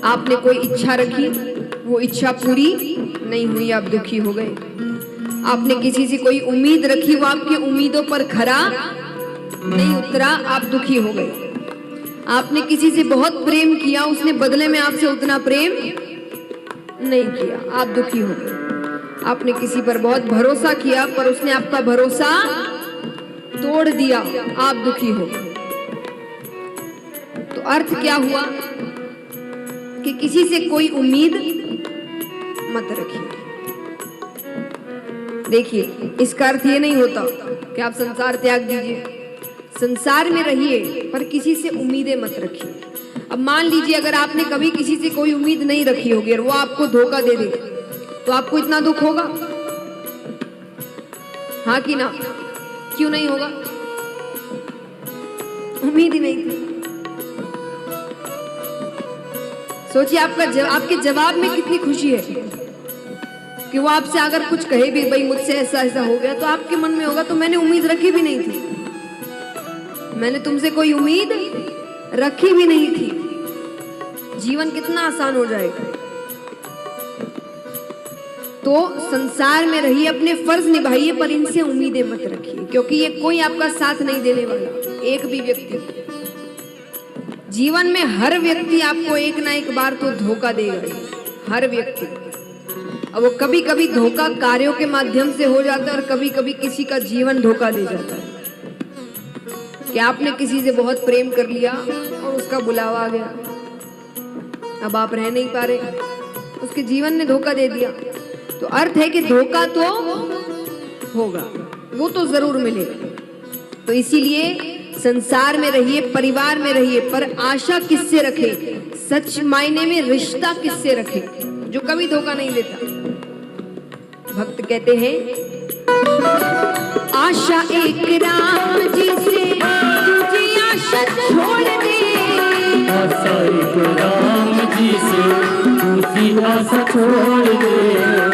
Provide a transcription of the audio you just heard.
आपने कोई इच्छा रखी, वो इच्छा पूरी नहीं हुई, आप दुखी हो गए। आपने किसी से कोई उम्मीद रखी, वो आपकी उम्मीदों पर खरा नहीं उतरा, आप दुखी हो गए। आपने किसी से बहुत प्रेम किया, उसने बदले में आपसे उतना प्रेम नहीं किया, आप दुखी हो गए। आपने किसी पर बहुत भरोसा किया, पर उसने आपका भरोसा तोड़ दिया, आप दुखी हो गए। तो अर्थ क्या हुआ कि किसी से कोई उम्मीद मत रखिए। देखिए, इसका अर्थ ये नहीं होता कि आप संसार त्याग दीजिए, संसार में रहिए पर किसी से उम्मीदें मत रखिए। अब मान लीजिए अगर आपने कभी किसी से कोई उम्मीद नहीं रखी होगी और वो आपको धोखा दे दे, तो आपको इतना दुख होगा? हाँ कि ना? क्यों नहीं होगा? उम्मीद ही नहीं थी। सोचिए आपके जवाब में कितनी खुशी है कि वो आपसे अगर कुछ कहे भी, भाई मुझसे ऐसा ऐसा हो गया, तो आपके मन में होगा तो मैंने उम्मीद रखी भी नहीं थी, मैंने तुमसे कोई उम्मीद रखी भी नहीं थी। जीवन कितना आसान हो जाएगा। तो संसार में रहिए, अपने फर्ज निभाइए, पर इनसे उम्मीदें मत रखिए, क्योंकि ये कोई आपका साथ नहीं देने वाला। एक भी व्यक्ति, जीवन में हर व्यक्ति आपको एक ना एक बार तो धोखा देगा, हर व्यक्ति। अब वो कभी कभी धोखा कार्यों के माध्यम से हो जाता है, और कभी कभी किसी का जीवन धोखा दे जाता है कि आपने किसी से बहुत प्रेम कर लिया और उसका बुलावा आ गया, अब आप रह नहीं पा रहे, उसके जीवन ने धोखा दे दिया। तो अर्थ है कि धोखा तो होगा, वो तो जरूर मिलेगा। तो इसीलिए संसार में रहिए, परिवार में रहिए, पर आशा किससे रखे? सच मायने में रिश्ता किससे रखे? जो कभी धोखा नहीं देता। भक्त कहते हैं, आशा एक राम जी से, तुझे आशा छोड़ दे, आशा एक राम जी से, तुझे आशा छोड़ दे।